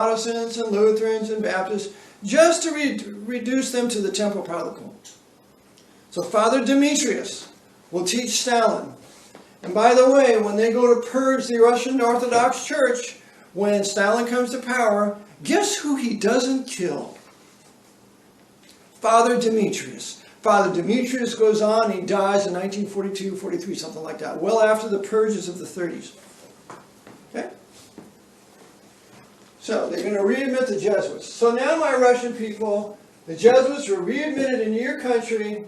Protestants and Lutherans and Baptists, just to reduce them to the temporal particle. So Father Demetrius will teach Stalin. And by the way, when they go to purge the Russian Orthodox Church, when Stalin comes to power, guess who he doesn't kill? Father Demetrius. Father Demetrius goes on, he dies in 1942, 43, something like that, well after the purges of the 30s. Okay? So they're going to readmit the Jesuits. So now, my Russian people, the Jesuits were readmitted into your country,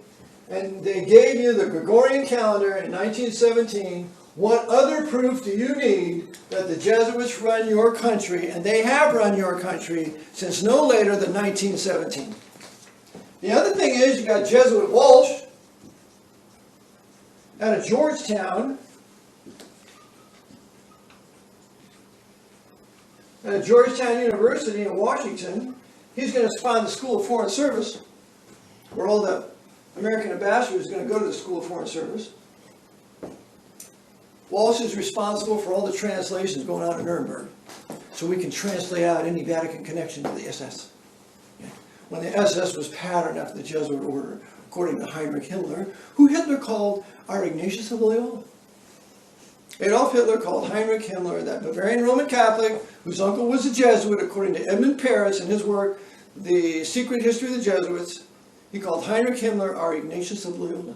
and they gave you the Gregorian calendar in 1917. What other proof do you need that the Jesuits run your country, and they have run your country since no later than 1917? The other thing is, you got Jesuit Walsh out of Georgetown. At Georgetown University in Washington. He's going to spawn the School of Foreign Service, where all the American ambassadors are going to go to the School of Foreign Service. Walsh is responsible for all the translations going on in Nuremberg, so we can translate out any Vatican connection to the SS. When the SS was patterned after the Jesuit order, according to Heinrich Himmler, who Hitler called our Ignatius of Loyola. Adolf Hitler called Heinrich Himmler, that Bavarian Roman Catholic, whose uncle was a Jesuit, according to Edmund Paris in his work, The Secret History of the Jesuits, he called Heinrich Himmler our Ignatius of Loyola.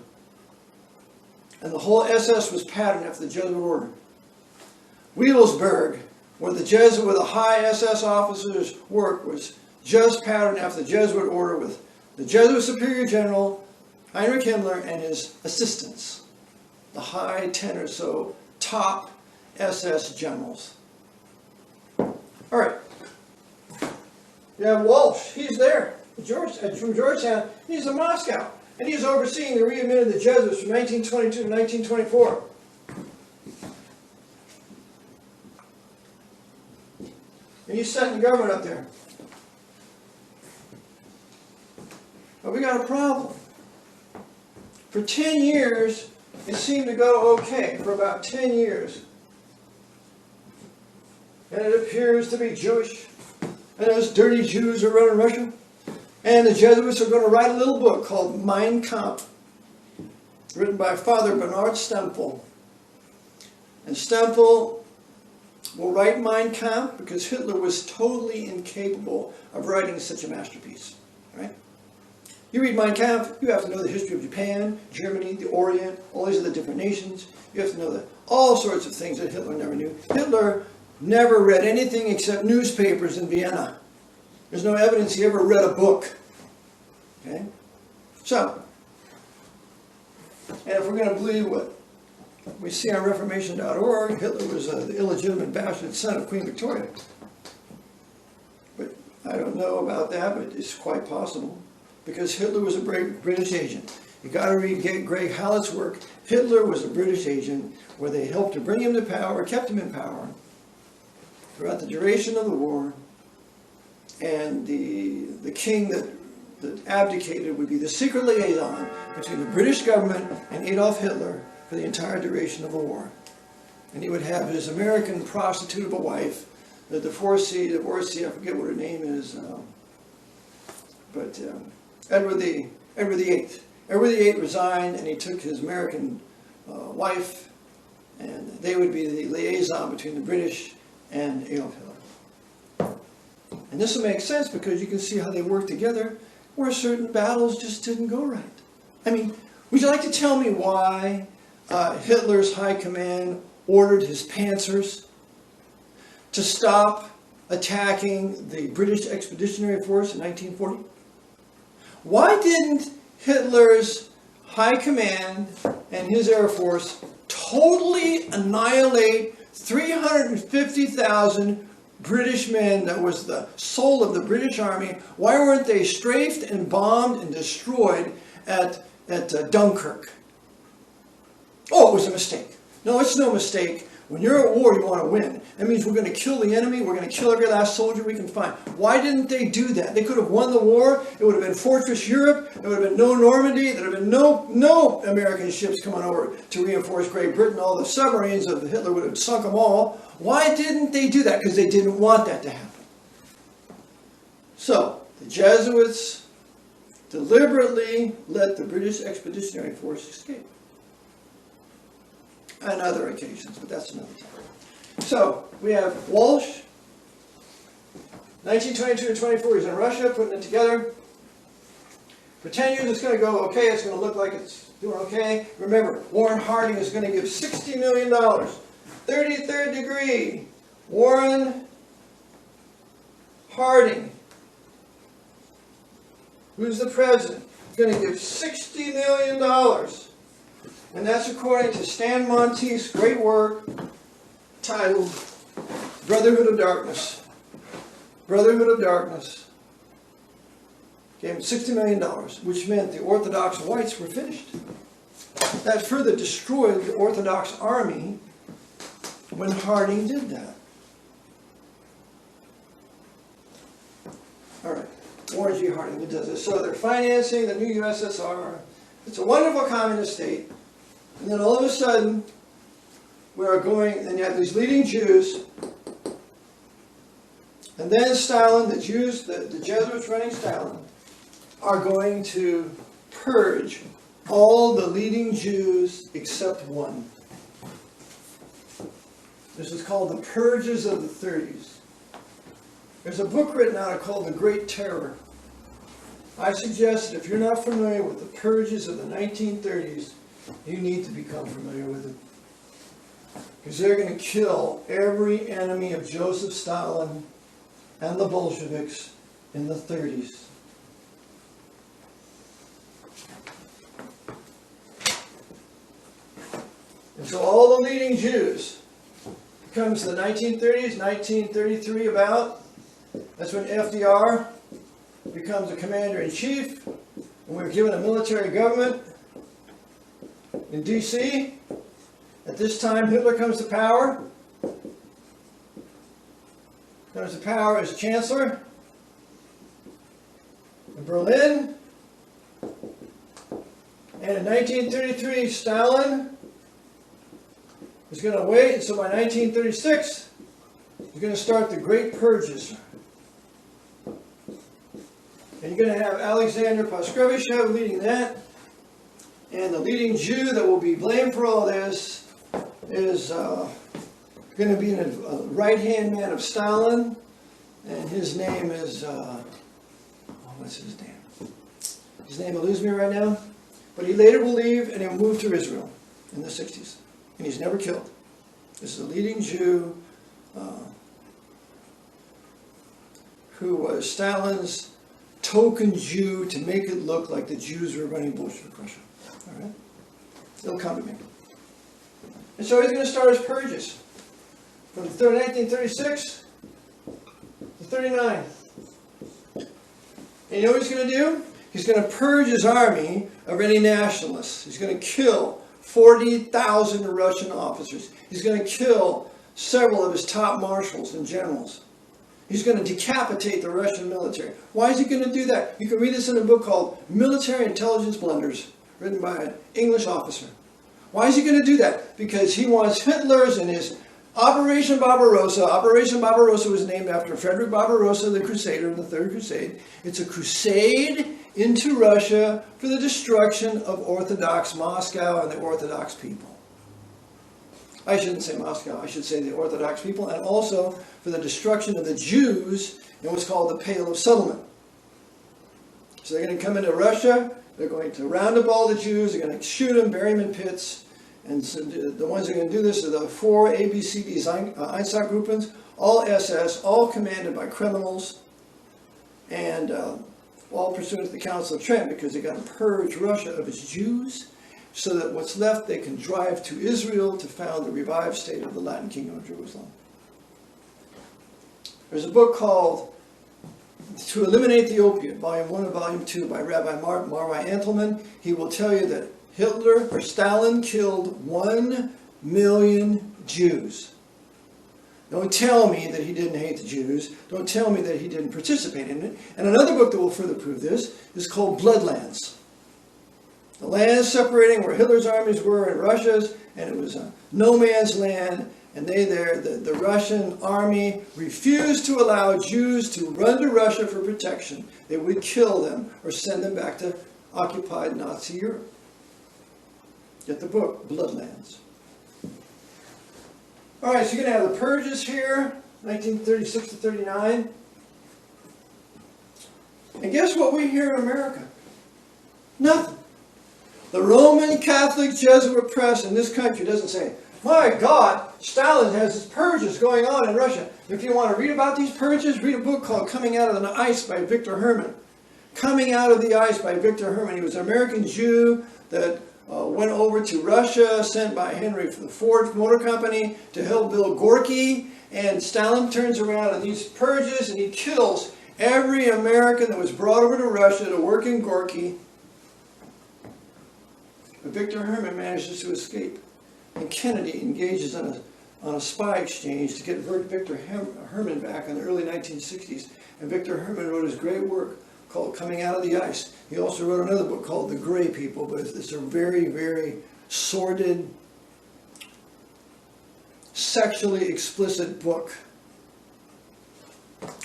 And the whole SS was patterned after the Jesuit order. Wewelsburg, where the high SS officers' work was just patterned after the Jesuit order, with the Jesuit Superior General, Heinrich Himmler, and his assistants, the high 10 or so top SS generals. All right. You have Walsh. He's there. From Georgetown. He's in Moscow. And he's overseeing the readmitted the Jesuits from 1922 to 1924. And he's setting the government up there. But we got a problem. For 10 years, it seemed to go okay. For about 10 years. And it appears to be Jewish. And those dirty Jews are running Russia. And the Jesuits are going to write a little book called Mein Kampf, written by Father Bernard Stempel. And Stempel will write Mein Kampf because Hitler was totally incapable of writing such a masterpiece. Right? You read Mein Kampf, you have to know the history of Japan, Germany, the Orient, all these other different nations. You have to know all sorts of things that Hitler never knew. Hitler never read anything except newspapers in Vienna. There's no evidence he ever read a book. Okay? So, and if we're going to believe what we see on Reformation.org, Hitler was the illegitimate bastard son of Queen Victoria. But I don't know about that, but it's quite possible. Because Hitler was a British agent. You got to read Greg Hallett's work. Hitler was a British agent where they helped to bring him to power, kept him in power throughout the duration of the war. And the king that abdicated would be the secret liaison between the British government and Adolf Hitler for the entire duration of the war. And he would have his American prostitute of a wife, the divorcee, I forget what her name is, Edward VIII. Edward VIII resigned, and he took his American wife, and they would be the liaison between the British and Adolf Hitler. And this will make sense because you can see how they work together where certain battles just didn't go right. I mean, would you like to tell me why Hitler's high command ordered his panzers to stop attacking the British Expeditionary Force in 1940? Why didn't Hitler's high command and his Air Force totally annihilate 350,000 British men that was the soul of the British Army? Why weren't they strafed and bombed and destroyed at Dunkirk? Oh, it was a mistake. No, it's no mistake. When you're at war, you want to win. That means we're going to kill the enemy. We're going to kill every last soldier we can find. Why didn't they do that? They could have won the war. It would have been Fortress Europe. There would have been no Normandy. There would have been no American ships coming over to reinforce Great Britain. All the submarines of Hitler would have sunk them all. Why didn't they do that? Because they didn't want that to happen. So, the Jesuits deliberately let the British Expeditionary Force escape. On other occasions, but that's another time. So, we have Walsh, 1922 to 24, he's in Russia, putting it together. For 10 years it's going to go okay, it's going to look like it's doing okay. Remember, Warren Harding is going to give $60 million. 33rd degree, Warren Harding, who's the president, is going to give $60 million. And that's according to Stan Monteith's great work titled Brotherhood of Darkness. Brotherhood of Darkness. Gave him $60 million, which meant the Orthodox whites were finished. That further destroyed the Orthodox army when Harding did that. All right, Warren G. Harding, who does this? So they're financing the new USSR. It's a wonderful communist state. And then all of a sudden, we are going, and you have these leading Jews, and then Stalin, the Jews, the Jesuits running Stalin, are going to purge all the leading Jews except one. This is called the Purges of the 30s. There's a book written out called The Great Terror. I suggest that if you're not familiar with the Purges of the 1930s, you need to become familiar with it. Because they're going to kill every enemy of Joseph Stalin and the Bolsheviks in the 30s. And so all the leading Jews, it comes to the 1930s, 1933 about, that's when FDR becomes a commander-in-chief, and we're given a military government in D.C. At this time, Hitler comes to power. Comes to power as chancellor in Berlin. And in 1933, Stalin is going to wait, and so by 1936, he's going to start the Great Purges. And you're going to have Alexander Paskevich leading that. And the leading Jew that will be blamed for all this is going to be a right-hand man of Stalin. And his name is, what's his name? His name eludes me right now. But he later will leave and he'll move to Israel in the 60s. And he's never killed. This is a leading Jew who was Stalin's token Jew to make it look like the Jews were running Bolshevik Russia. All right? It'll come to me. And so he's going to start his purges from 1936 to 39. And you know what he's going to do? He's going to purge his army of any nationalists. He's going to kill 40,000 Russian officers. He's going to kill several of his top marshals and generals. He's going to decapitate the Russian military. Why is he going to do that? You can read this in a book called Military Intelligence Blunders, written by an English officer. Why is he going to do that? Because he wants Hitler's and his Operation Barbarossa. Operation Barbarossa was named after Frederick Barbarossa, the Crusader in the Third Crusade. It's a crusade into Russia for the destruction of Orthodox Moscow and the Orthodox people. I shouldn't say Moscow, I should say the Orthodox people, and also for the destruction of the Jews in what's called the Pale of Settlement. So they're going to come into Russia, they're going to round up all the Jews, they're going to shoot them, bury them in pits, and so the ones that are going to do this are the 4 ABCD Einsatzgruppen, all SS, all commanded by criminals, and all pursuant to the Council of Trent, because they're going to purge Russia of its Jews, so that what's left they can drive to Israel to found the revived state of the Latin Kingdom of Jerusalem. There's a book called To Eliminate the Opiate, Volume 1 and Volume 2 by Rabbi Marvi Antelman. He will tell you that Hitler or Stalin killed 1 million Jews. Don't tell me that he didn't hate the Jews. Don't tell me that he didn't participate in it. And another book that will further prove this is called Bloodlands. The land separating where Hitler's armies were and Russia's, and it was a no man's land, and the Russian army refused to allow Jews to run to Russia for protection. They would kill them or send them back to occupied Nazi Europe. Get the book, Bloodlands. All right, so you're going to have the purges here, 1936 to 39. And guess what we hear in America? Nothing. The Roman Catholic Jesuit press in this country doesn't say, my God, Stalin has his purges going on in Russia. If you want to read about these purges, read a book called Coming Out of the Ice by Victor Herman. Coming Out of the Ice by Victor Herman. He was an American Jew that went over to Russia, sent by Henry for the Ford Motor Company to help build Gorky. And Stalin turns around in these purges and he kills every American that was brought over to Russia to work in Gorky. But Victor Herman manages to escape. And Kennedy engages on a spy exchange to get Victor Herman back in the early 1960s. And Victor Herman wrote his great work called Coming Out of the Ice. He also wrote another book called The Gray People, but it's a very, very sordid, sexually explicit book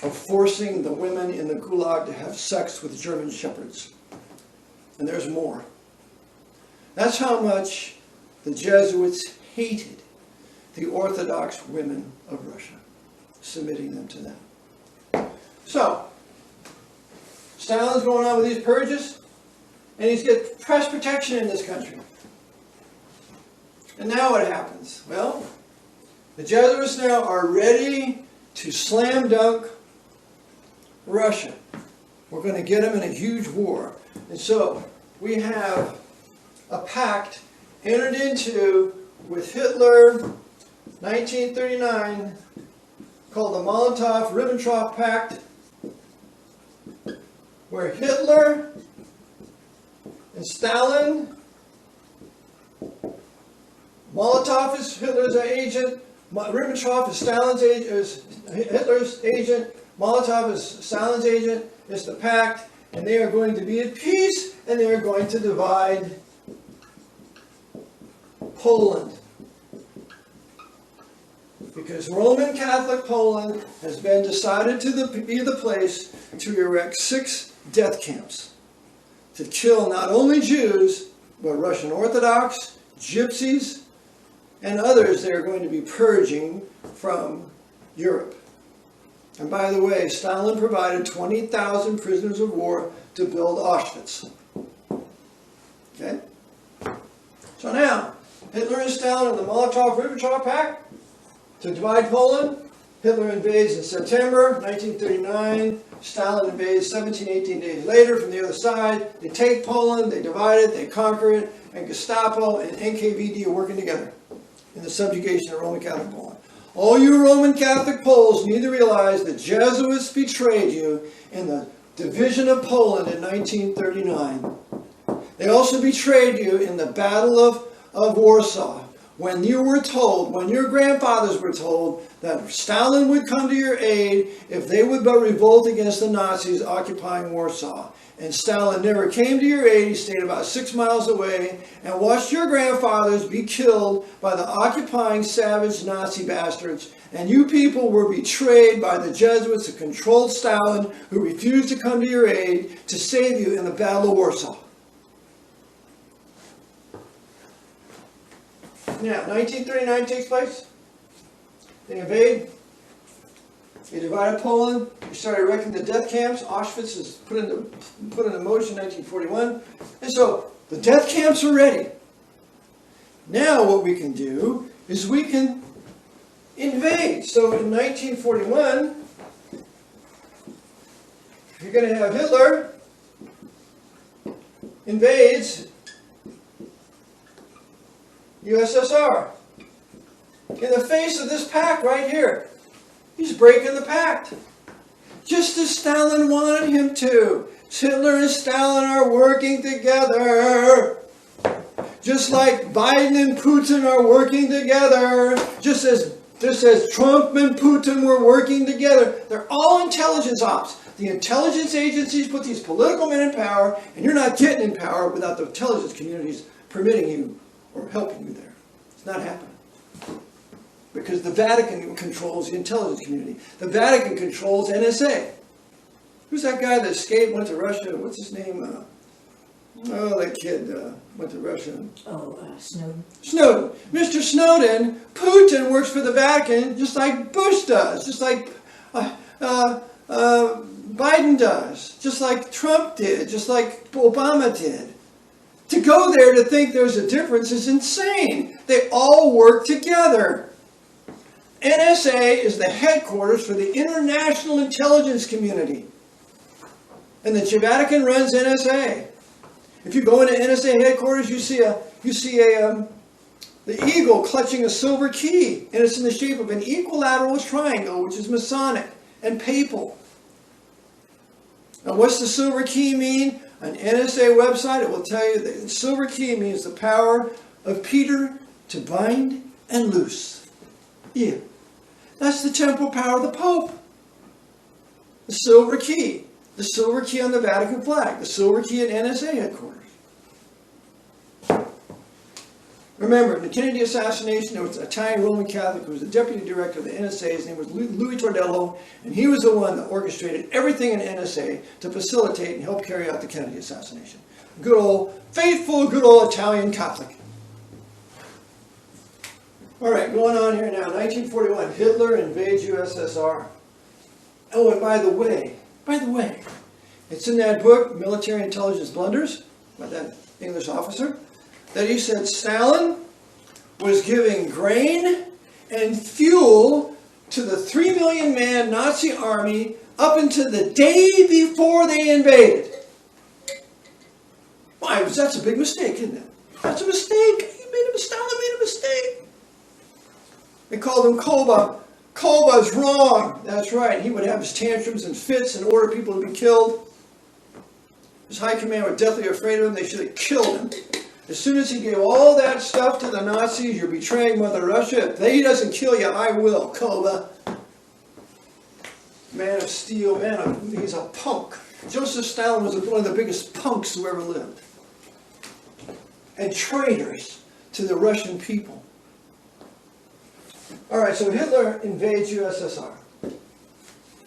of forcing the women in the Gulag to have sex with German shepherds. And there's more. That's how much the Jesuits hated the Orthodox women of Russia, submitting them to them. So, Stalin's going on with these purges, and he's got press protection in this country. And now what happens? Well, the Jesuits now are ready to slam dunk Russia. We're going to get them in a huge war. And so, we have a pact entered into with Hitler, 1939, called the Molotov-Ribbentrop Pact, where Hitler and Stalin, Molotov is Hitler's agent, Ribbentrop is Stalin's agent, is Hitler's agent, Molotov is Stalin's agent. It's the pact, and they are going to be at peace, and they are going to divide Poland. Because Roman Catholic Poland has been decided to be the place to erect 6 death camps to kill not only Jews, but Russian Orthodox, Gypsies, and others they are going to be purging from Europe. And by the way, Stalin provided 20,000 prisoners of war to build Auschwitz. Okay? So now, Hitler and Stalin and the Molotov-Ribbentrop Pact to divide Poland. Hitler invades in September 1939. Stalin invades 17, 18 days later from the other side. They take Poland, they divide it, they conquer it, and Gestapo and NKVD are working together in the subjugation of Roman Catholic Poland. All you Roman Catholic Poles need to realize the Jesuits betrayed you in the division of Poland in 1939. They also betrayed you in the Battle of Warsaw, when you were told, when your grandfathers were told that Stalin would come to your aid if they would but revolt against the Nazis occupying Warsaw. And Stalin never came to your aid. He stayed about 6 miles away and watched your grandfathers be killed by the occupying savage Nazi bastards. And you people were betrayed by the Jesuits who controlled Stalin, who refused to come to your aid to save you in the Battle of Warsaw. Now, 1939 takes place. They invade. They divided Poland. They started erecting the death camps. Auschwitz is put into motion in 1941. And so, the death camps are ready. Now what we can do is we can invade. So in 1941, you're going to have Hitler invades USSR. In the face of this pact right here, he's breaking the pact. Just as Stalin wanted him to. Hitler and Stalin are working together. Just like Biden and Putin are working together. Just as Trump and Putin were working together. They're all intelligence ops. The intelligence agencies put these political men in power, and you're not getting in power without the intelligence communities permitting you or helping you there. It's not happening. because the Vatican controls the intelligence community. The Vatican controls NSA. Who's that guy that escaped, went to Russia? What's his name? That kid went to Russia. Snowden. Snowden. Mr. Snowden, Putin works for the Vatican just like Bush does, just like Biden does, just like Trump did, just like Obama did. To go there to think there's a difference is insane. They all work together. NSA is the headquarters for the international intelligence community. And the Vatican runs NSA. If you go into NSA headquarters, you see the eagle clutching a silver key, and it's in the shape of an equilateral triangle, which is Masonic and papal. Now, what's the silver key mean? On NSA website, it will tell you that the silver key means the power of Peter to bind and loose. Yeah, that's the temporal power of the Pope. The silver key. The silver key on the Vatican flag. The silver key at NSA headquarters. Remember, in the Kennedy assassination, there was an Italian Roman Catholic who was the deputy director of the NSA. His name was Louis Tordello, and he was the one that orchestrated everything in NSA to facilitate and help carry out the Kennedy assassination. Good old, faithful, good old Italian Catholic. All right, going on here now. 1941, Hitler invades USSR. Oh, and by the way, it's in that book, Military Intelligence Blunders, by that English officer, that he said Stalin was giving grain and fuel to the 3 million man Nazi army up until the day before they invaded. Why? That's a big mistake, isn't it? That's a mistake. Stalin made a mistake. They called him Koba. Koba's wrong. That's right. He would have his tantrums and fits and order people to be killed. His high command were deathly afraid of him. They should have killed him. As soon as he gave all that stuff to the Nazis, you're betraying Mother Russia. If he doesn't kill you, I will, Koba. Man of steel, he's a punk. Joseph Stalin was one of the biggest punks who ever lived. And traitors to the Russian people. All right, so Hitler invades USSR.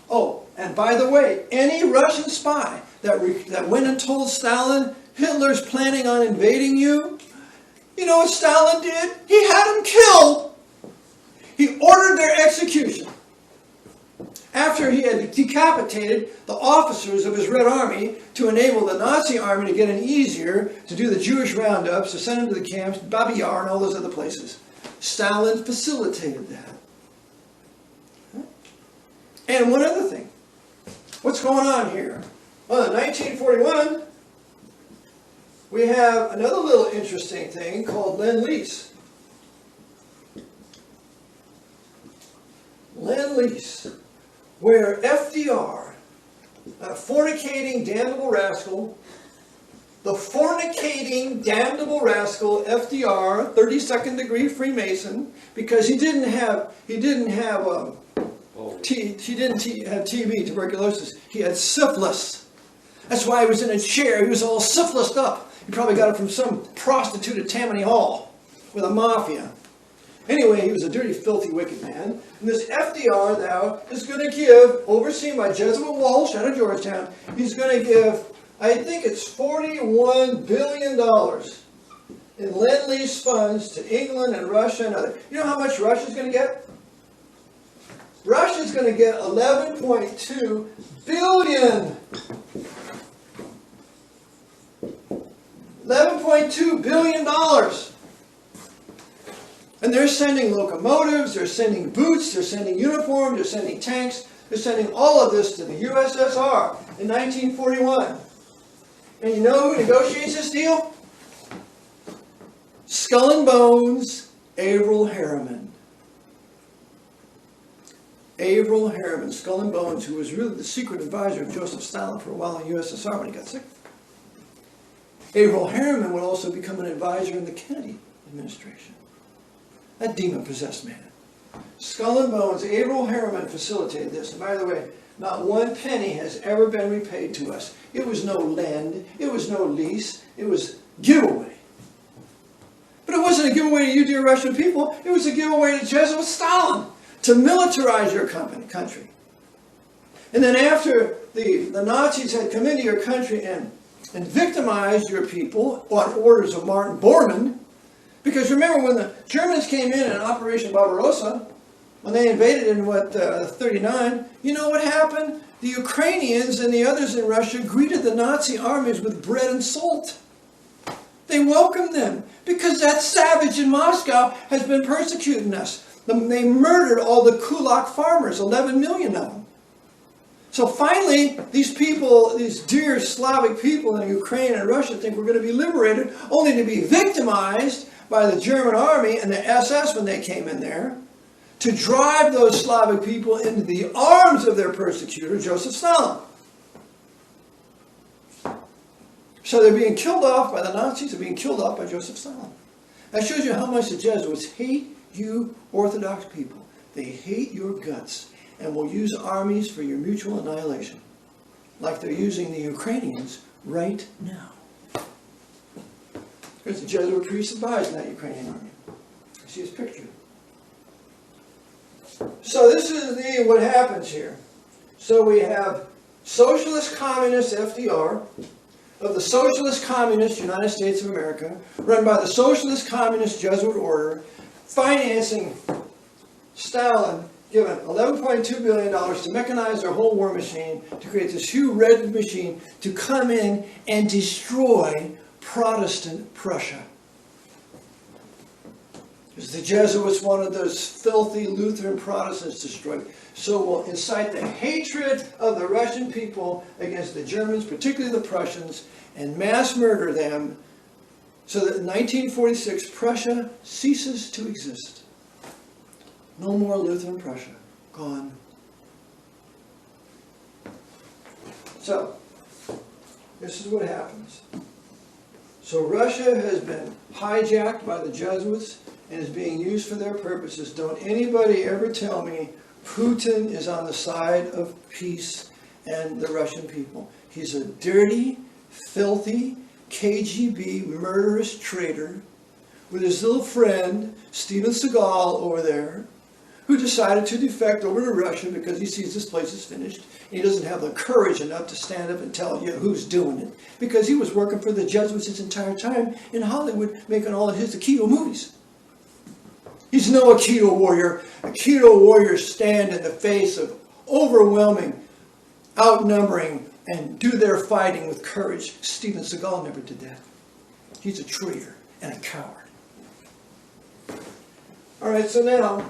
Oh, and by the way, any Russian spy that went and told Stalin, Hitler's planning on invading you, you know what Stalin did? He had them killed. He ordered their execution. After he had decapitated the officers of his Red Army to enable the Nazi army to get in easier to do the Jewish roundups, to send them to the camps, Babi Yar and all those other places. Stalin facilitated that. And one other thing. What's going on here? Well, in 1941, we have another little interesting thing called Lend-Lease. Lend-Lease, where FDR, a fornicating, damnable rascal, the fornicating, damnable rascal FDR, 32nd degree Freemason, because he didn't have TB, tuberculosis. He had syphilis. That's why he was in a chair. He was all syphilised up. He probably got it from some prostitute at Tammany Hall with a mafia. Anyway, he was a dirty, filthy, wicked man. And this FDR now is going to give, overseen by Jesuit Walsh out of Georgetown, he's going to give, I think it's $41 billion in Lend-Lease funds to England and Russia and other. You know how much Russia's going to get? Russia's going to get $11.2 billion. $11.2 billion. And they're sending locomotives, they're sending boots, they're sending uniforms, they're sending tanks, they're sending all of this to the USSR in 1941. And you know who negotiates this deal? Skull and Bones, Averell Harriman. Averell Harriman, Skull and Bones, who was really the secret advisor of Joseph Stalin for a while in USSR when he got sick. Averell Harriman would also become an advisor in the Kennedy administration. That demon-possessed man. Skull and Bones, Averell Harriman facilitated this. And by the way, not one penny has ever been repaid to us. It was no lend, it was no lease, it was giveaway. But it was wasn't a giveaway to you, dear Russian people. It was a giveaway to Jesuit Stalin to militarize your country. And then after the Nazis had come into your country and victimized your people on orders of Martin Bormann, because remember when the Germans came in Operation Barbarossa, when they invaded in 39, you know what happened? The Ukrainians and the others in Russia greeted the Nazi armies with bread and salt. They welcomed them because that savage in Moscow has been persecuting us. They murdered all the kulak farmers, 11 million of them. So finally, these people, these dear Slavic people in Ukraine and Russia think we're going to be liberated, only to be victimized by the German army and the SS when they came in there, to drive those Slavic people into the arms of their persecutor, Joseph Stalin. So they're being killed off by the Nazis, they're being killed off by Joseph Stalin. That shows you how much the Jesuits hate you Orthodox people. They hate your guts and will use armies for your mutual annihilation, like they're using the Ukrainians right now. There's a Jesuit priest advising that Ukrainian army. You see his picture. So this is what happens here. So we have socialist communist FDR of the socialist communist United States of America, run by the socialist communist Jesuit order, financing Stalin, given $11.2 billion to mechanize their whole war machine, to create this huge red machine to come in and destroy Protestant Prussia. Because the Jesuits wanted those filthy Lutheran Protestants destroyed. So we'll incite the hatred of the Russian people against the Germans, particularly the Prussians, and mass murder them, so that in 1946 Prussia ceases to exist. No more Lutheran Prussia. Gone. So, this is what happens. So Russia has been hijacked by the Jesuits and is being used for their purposes. Don't anybody ever tell me Putin is on the side of peace and the Russian people. He's a dirty, filthy, KGB murderous traitor with his little friend, Steven Seagal, over there, who decided to defect over to Russia because he sees this place is finished. He doesn't have the courage enough to stand up and tell you who's doing it, because he was working for the Jesuits his entire time in Hollywood, making all of his Aikido movies. He's no Aikido warrior. Aikido warriors stand in the face of overwhelming, outnumbering, and do their fighting with courage. Steven Seagal never did that. He's a traitor and a coward. All right, so now,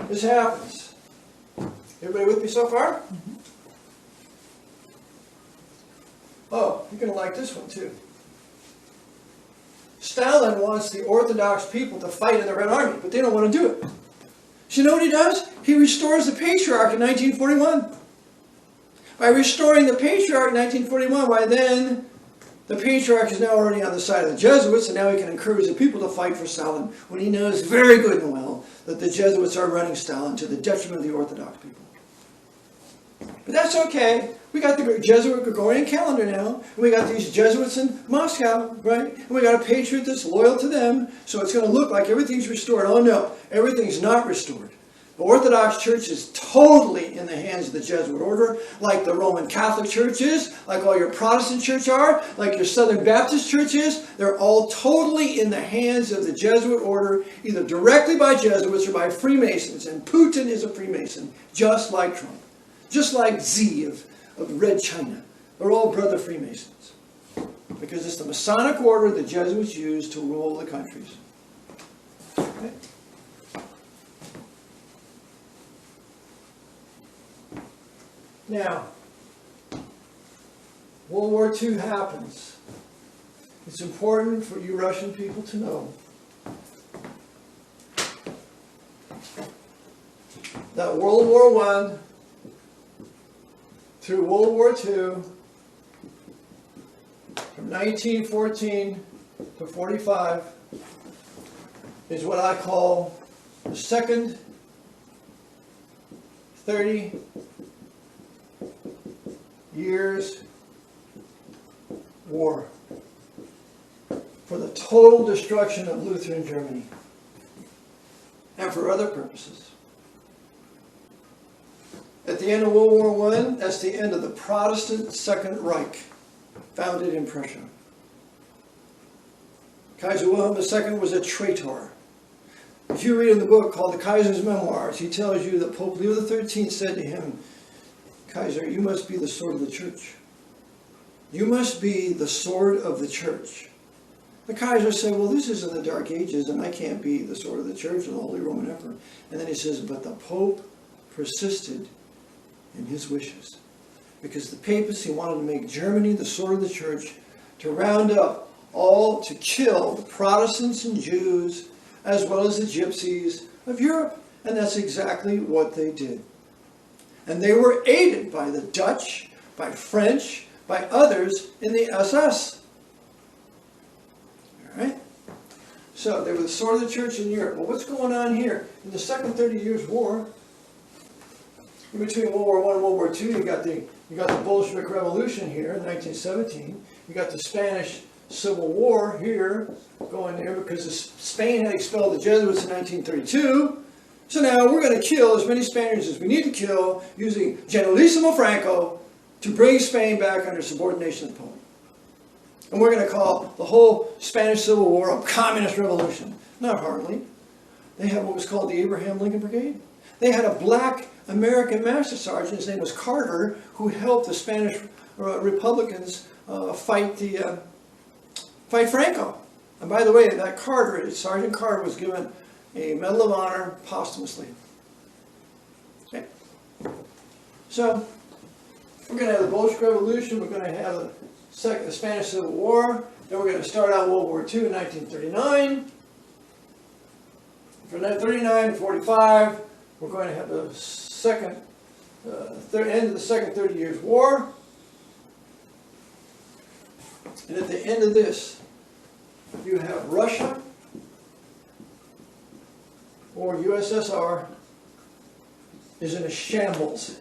this happens. Everybody with me so far? Mm-hmm. Oh, you're going to like this one too. Stalin wants the Orthodox people to fight in the Red Army, but they don't want to do it. So you know what he does? He restores the Patriarch in 1941. By restoring the Patriarch in 1941, why then the Patriarch is now already on the side of the Jesuits, and now he can encourage the people to fight for Stalin, when he knows very good and well that the Jesuits are running Stalin to the detriment of the Orthodox people. But that's okay. We got the Jesuit Gregorian calendar now. And we got these Jesuits in Moscow, right? And we got a patriot that's loyal to them. So it's going to look like everything's restored. Oh no, everything's not restored. The Orthodox Church is totally in the hands of the Jesuit order, like the Roman Catholic Church is, like all your Protestant church are, like your Southern Baptist Church is. They're all totally in the hands of the Jesuit order, either directly by Jesuits or by Freemasons. And Putin is a Freemason, just like Trump. Just like Z of Red China. They're all brother Freemasons. Because it's the Masonic order the Jesuits use to rule the countries. Okay? Now, World War II happens. It's important for you Russian people to know that World War I through World War II, from 1914 to 45, is what I call the second 30 years war. for the total destruction of Lutheran Germany and for other purposes. At the end of World War I, that's the end of the Protestant Second Reich, founded in Prussia. Kaiser Wilhelm II was a traitor. If you read in the book called The Kaiser's Memoirs, he tells you that Pope Leo XIII said to him, Kaiser, you must be the sword of the church. You must be the sword of the church. The Kaiser said, well, this is in the Dark Ages, and I can't be the sword of the church of the Holy Roman Emperor. And then he says, but the Pope persisted in his wishes. Because the papacy wanted to make Germany the sword of the church, to round up all, to kill the Protestants and Jews, as well as the gypsies of Europe. And that's exactly what they did. And they were aided by the Dutch, by French, by others in the SS. All right? So they were the sword of the church in Europe. Well, what's going on here? In the Second 30 Years' War, in between World War I and World War II, you got the Bolshevik Revolution here in 1917. You got the Spanish Civil War here going there because Spain had expelled the Jesuits in 1932. So now we're going to kill as many Spaniards as we need to kill using Generalissimo Franco to bring Spain back under subordination of Poland. And we're going to call the whole Spanish Civil War a communist revolution. Not hardly. They had what was called the Abraham Lincoln Brigade. They had a black American master sergeant, his name was Carter, who helped the Spanish Republicans fight Franco. And by the way, that Carter, Sergeant Carter, was given a Medal of Honor posthumously. Okay. So, we're going to have the Bolshevik Revolution, we're going to have the Spanish Civil War, then we're going to start out World War II in 1939. From 1939 to 45, we're going to have the end of the Second 30 Years' War. And at the end of this, you have Russia, or USSR, is in a shambles.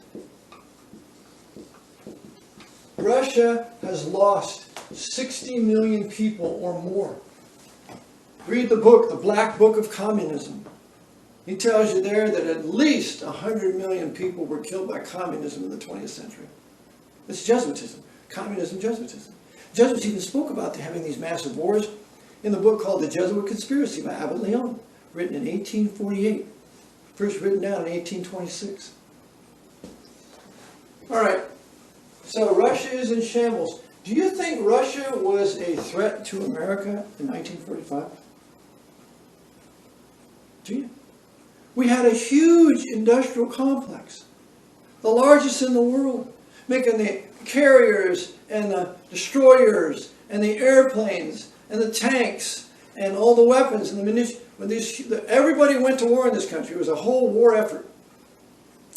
Russia has lost 60 million people or more. Read the book, The Black Book of Communism. He tells you there that at least 100 million people were killed by communism in the 20th century. It's Jesuitism. Communism, Jesuitism. Jesuits even spoke about having these massive wars in the book called The Jesuit Conspiracy by Avid, written in 1848. First written down in 1826. All right. So Russia is in shambles. Do you think Russia was a threat to America in 1945? Do you? We had a huge industrial complex, the largest in the world, making the carriers and the destroyers and the airplanes and the tanks and all the weapons and the munitions. Everybody went to war in this country. It was a whole war effort.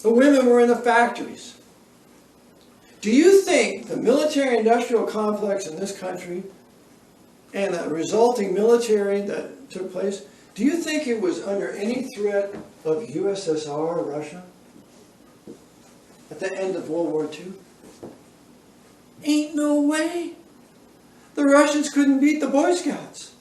The women were in the factories. Do you think the military-industrial complex in this country and the resulting military that took place, do you think it was under any threat of USSR Russia at the end of World War II? Ain't no way. The Russians couldn't beat the Boy Scouts.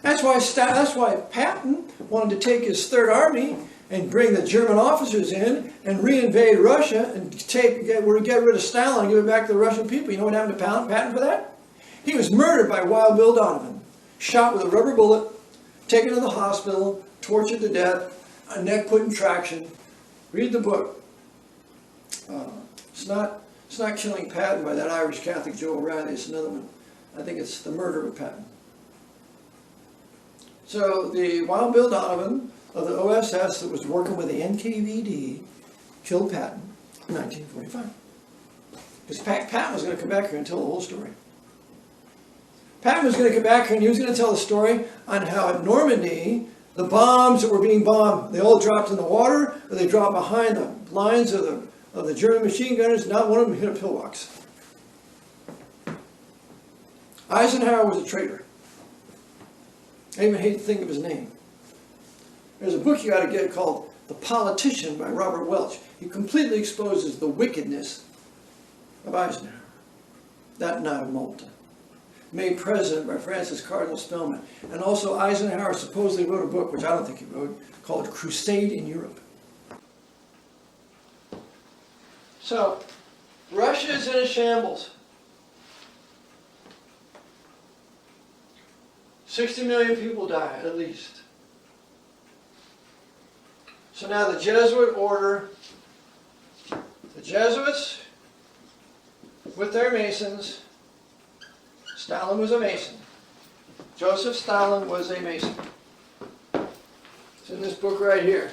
That's why Patton wanted to take his Third Army and bring the German officers in and reinvade Russia and get rid of Stalin and give it back to the Russian people. You know what happened to Patton for that? He was murdered by Wild Bill Donovan, shot with a rubber bullet, taken to the hospital, tortured to death, a neck put in traction. Read the book. It's not Killing Patton by that Irish Catholic Joe O'Reilly. It's another one. I think it's The Murder of Patton. So the Wild Bill Donovan of the OSS that was working with the NKVD killed Patton in 1945. Because Patton was going to come back here and tell the whole story. Patton was going to come back here and he was going to tell the story on how at Normandy, the bombs that were being bombed, they all dropped in the water, or they dropped behind the lines of the German machine gunners. Not one of them hit a pillbox. Eisenhower was a traitor. I even hate to think of his name. There's a book you got to get called The Politician by Robert Welch. He completely exposes the wickedness of Eisenhower. That not of Malta. made president by Francis Cardinal Spellman. And also Eisenhower supposedly wrote a book, which I don't think he wrote, called Crusade in Europe. So, Russia is in a shambles. 60 million people die, at least. So now the Jesuit order, the Jesuits with their Masons, Stalin was a Mason. Joseph Stalin was a Mason. It's in this book right here,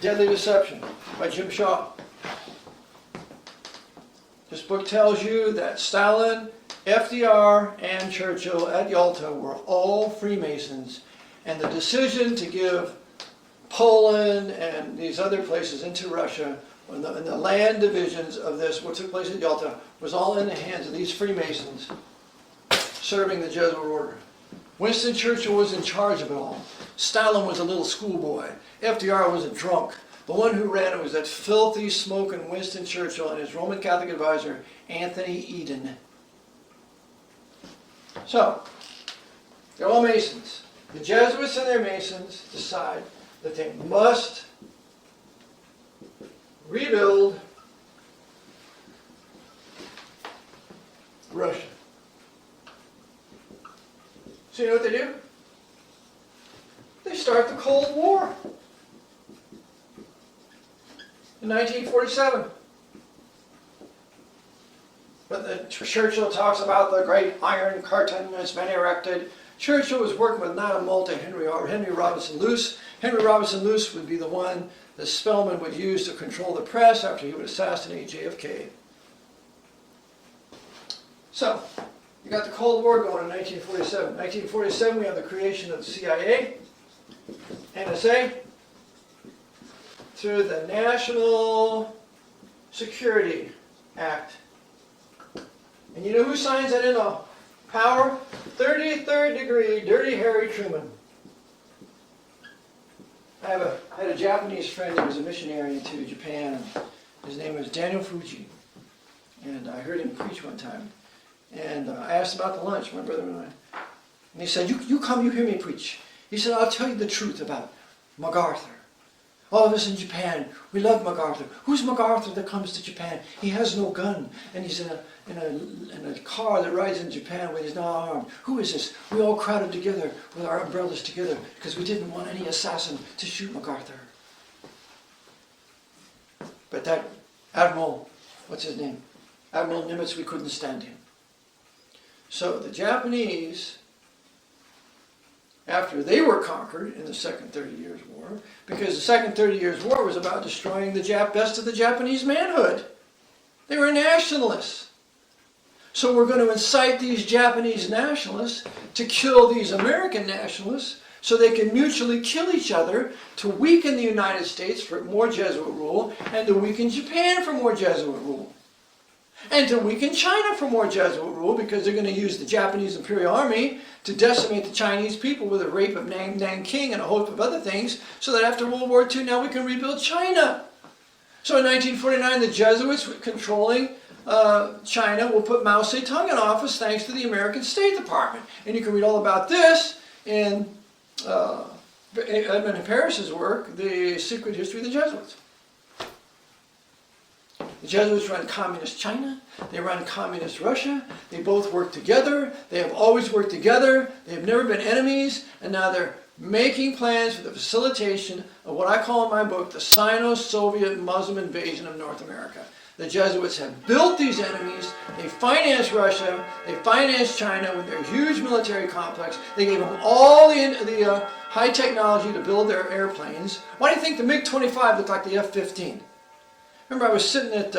Deadly Deception by Jim Shaw. This book tells you that Stalin, FDR, and Churchill at Yalta were all Freemasons, and the decision to give Poland and these other places into Russia, and the land divisions of this, what took place at Yalta, was all in the hands of these Freemasons serving the Jesuit order. Winston Churchill was in charge of it all. Stalin was a little schoolboy. FDR was a drunk. The one who ran it was that filthy, smoking Winston Churchill and his Roman Catholic advisor, Anthony Eden. So, they're all Masons. The Jesuits and their Masons decide that they must rebuild Russia. So you know what they do? They start the Cold War in 1947. But Churchill talks about the great iron curtain that's been erected. Churchill was working with not a multi Henry Robinson Luce. Henry Robinson Luce would be the one that Spellman would use to control the press after he would assassinate JFK. So, you got the Cold War going in 1947. 1947, we have the creation of the CIA, NSA, through the National Security Act. And you know who signs that into power? 33rd degree, Dirty Harry Truman. I had a Japanese friend who was a missionary to Japan. His name was Daniel Fuji. And I heard him preach one time. And I asked about the lunch, my brother and I. And he said, you come, you hear me preach. He said, I'll tell you the truth about MacArthur. All of us in Japan, we love MacArthur. Who's MacArthur that comes to Japan? He has no gun, and he's in a car that rides in Japan when he's not armed. Who is this? We all crowded together with our umbrellas together because we didn't want any assassin to shoot MacArthur. But that Admiral, what's his name? Admiral Nimitz, we couldn't stand him. So the Japanese, after they were conquered in the Second 30 Years' War, because the Second 30 Years' War was about destroying the best of the Japanese manhood. They were nationalists. So we're going to incite these Japanese nationalists to kill these American nationalists so they can mutually kill each other to weaken the United States for more Jesuit rule and to weaken Japan for more Jesuit rule. And to weaken China for more Jesuit rule because they're going to use the Japanese Imperial Army to decimate the Chinese people with a rape of Nanking and a host of other things so that after World War II now we can rebuild China. So in 1949 the Jesuits controlling China will put Mao Zedong in office thanks to the American State Department. And you can read all about this in Edmund Paris's work, The Secret History of the Jesuits. The Jesuits run communist China, they run communist Russia, they both work together, they have always worked together, they have never been enemies, and now they're making plans for the facilitation of what I call in my book the Sino-Soviet Muslim invasion of North America. The Jesuits have built these enemies, they finance Russia, they finance China with their huge military complex, they gave them all the high technology to build their airplanes. Why do you think the MiG-25 looked like the F-15? Remember, I was sitting at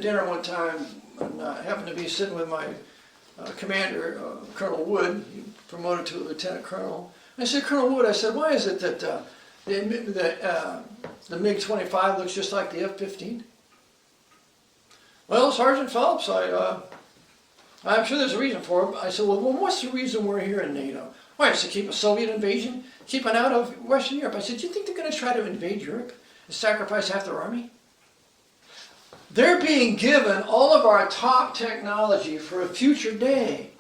dinner one time, and I happened to be sitting with my commander, Colonel Wood. He promoted to a lieutenant colonel. And I said, Colonel Wood, I said, why is it that the MiG-25 looks just like the F-15? Well, Sergeant Phelps, I'm sure there's a reason for it. I said, well, what's the reason we're here in NATO? Why, it's to keep a Soviet invasion, keep it out of Western Europe. I said, do you think they're going to try to invade Europe and sacrifice half their army? They're being given all of our top technology for a future day.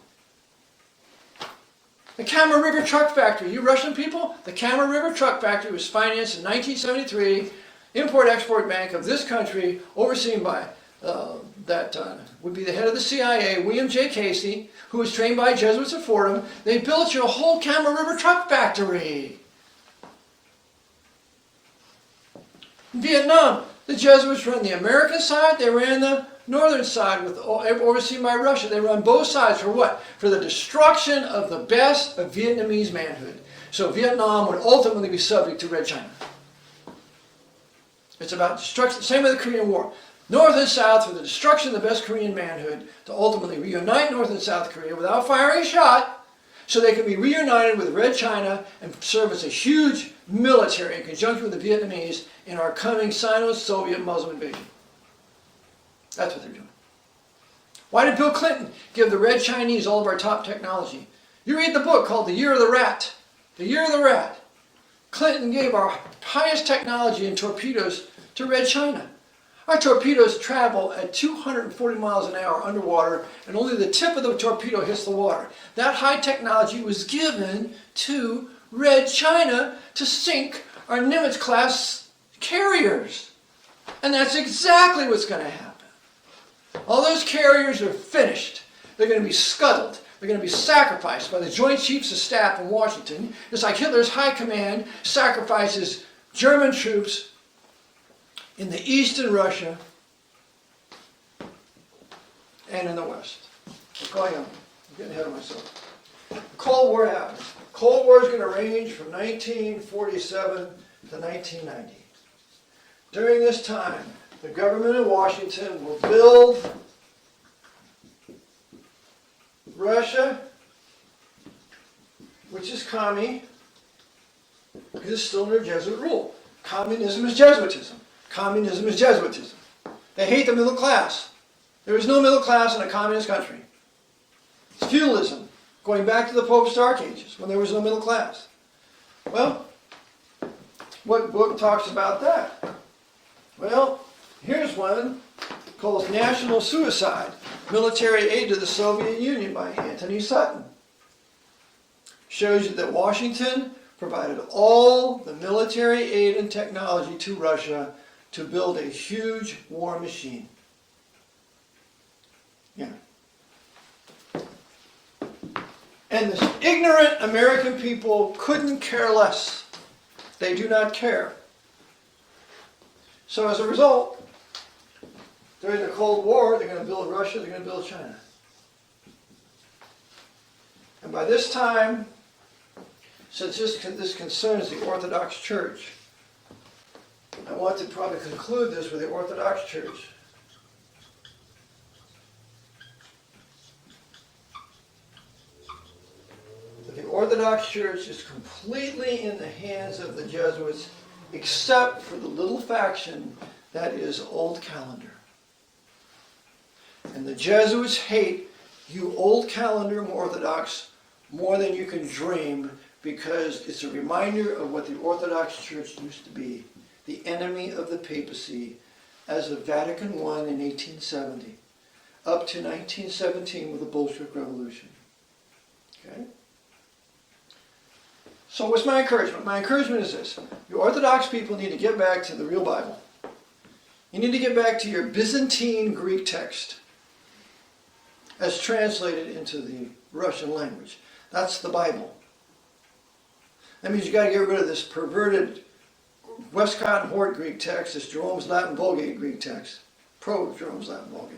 The Kama River Truck Factory, you Russian people, the Kama River Truck Factory was financed in 1973, Import-Export Bank of this country, overseen by would be the head of the CIA, William J. Casey, who was trained by Jesuits at Fordham. They built you a whole Kama River Truck Factory. In Vietnam, the Jesuits ran the American side, they ran the northern side, overseen by Russia. They run both sides for what? For the destruction of the best of Vietnamese manhood. So Vietnam would ultimately be subject to Red China. It's about destruction, same with the Korean War. North and South for the destruction of the best Korean manhood to ultimately reunite North and South Korea without firing a shot so they can be reunited with Red China and serve as a huge military in conjunction with the Vietnamese in our coming Sino-Soviet Muslim invasion. That's what they're doing. Why did Bill Clinton give the Red Chinese all of our top technology? You read the book called The Year of the Rat. The Year of the Rat. Clinton gave our highest technology in torpedoes to Red China. Our torpedoes travel at 240 miles an hour underwater, and only the tip of the torpedo hits the water. That high technology was given to Red China to sink our Nimitz-class carriers. And that's exactly what's going to happen. All those carriers are finished. They're going to be scuttled. They're going to be sacrificed by the Joint Chiefs of Staff in Washington. It's like Hitler's high command sacrifices German troops in the East in Russia and in the West. I'm getting ahead of myself. Cold War happens. Cold War is going to range from 1947 to 1990. During this time, the government in Washington will build Russia, which is commie, because it's still under Jesuit rule. Communism is Jesuitism. Communism is Jesuitism. They hate the middle class. There is no middle class in a communist country. It's feudalism, going back to the Pope's Dark Ages, when there was no middle class. Well, what book talks about that? Well, here's one called National Suicide, Military Aid to the Soviet Union by Anthony Sutton. Shows you that Washington provided all the military aid and technology to Russia to build a huge war machine. Yeah. And the ignorant American people couldn't care less. They do not care. So as a result, during the Cold War, they're going to build Russia, they're going to build China. And by this time, since this concerns the Orthodox Church, I want to probably conclude this with the Orthodox Church. But the Orthodox Church is completely in the hands of the Jesuits, except for the little faction that is Old Calendar. And the Jesuits hate you Old Calendar Orthodox more than you can dream, because it's a reminder of what the Orthodox Church used to be, the enemy of the papacy, as of Vatican I in 1870, up to 1917 with the Bolshevik Revolution. Okay? So what's my encouragement? My encouragement is this. You Orthodox people need to get back to the real Bible. You need to get back to your Byzantine Greek text as translated into the Russian language. That's the Bible. That means you got to get rid of this perverted Westcott and Hort Greek text, this Jerome's Latin Vulgate Greek text, pro-Jerome's Latin Vulgate.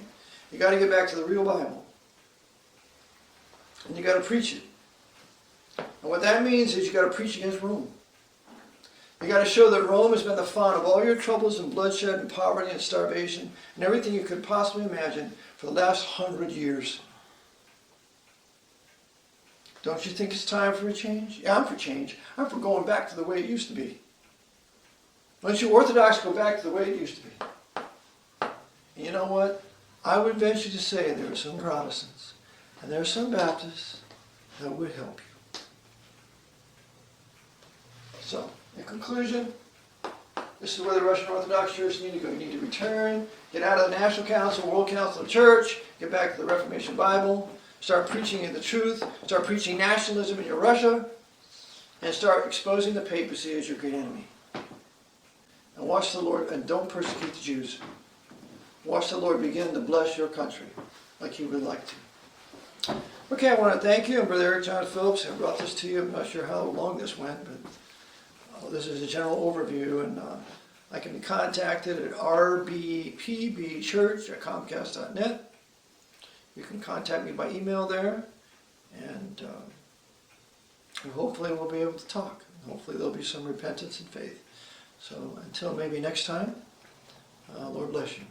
You got to get back to the real Bible. And you got to preach it. And what that means is you got to preach against Rome. You got to show that Rome has been the font of all your troubles and bloodshed and poverty and starvation and everything you could possibly imagine for the last 100 years. Don't you think it's time for a change? Yeah, I'm for change. I'm for going back to the way it used to be. Why don't you Orthodox go back to the way it used to be? And you know what? I would venture to say there are some Protestants and there are some Baptists that would help you. So, in conclusion, This is where the Russian Orthodox Church need to go. You need to return, get out of the National Council, World Council of Church, get back to the Reformation Bible, start preaching in the truth, start preaching nationalism in your Russia, and start exposing the papacy as your great enemy. And watch the Lord, and don't persecute the Jews. Watch the Lord begin to bless your country like He would like to. Okay, I want to thank you. I'm Brother Eric John Phillips. I brought this to you. I'm not sure how long this went, but this is a general overview, and I can be contacted at rbpbchurch@comcast.net. You can contact me by email there, and hopefully we'll be able to talk. Hopefully there'll be some repentance and faith. So until maybe next time, Lord bless you.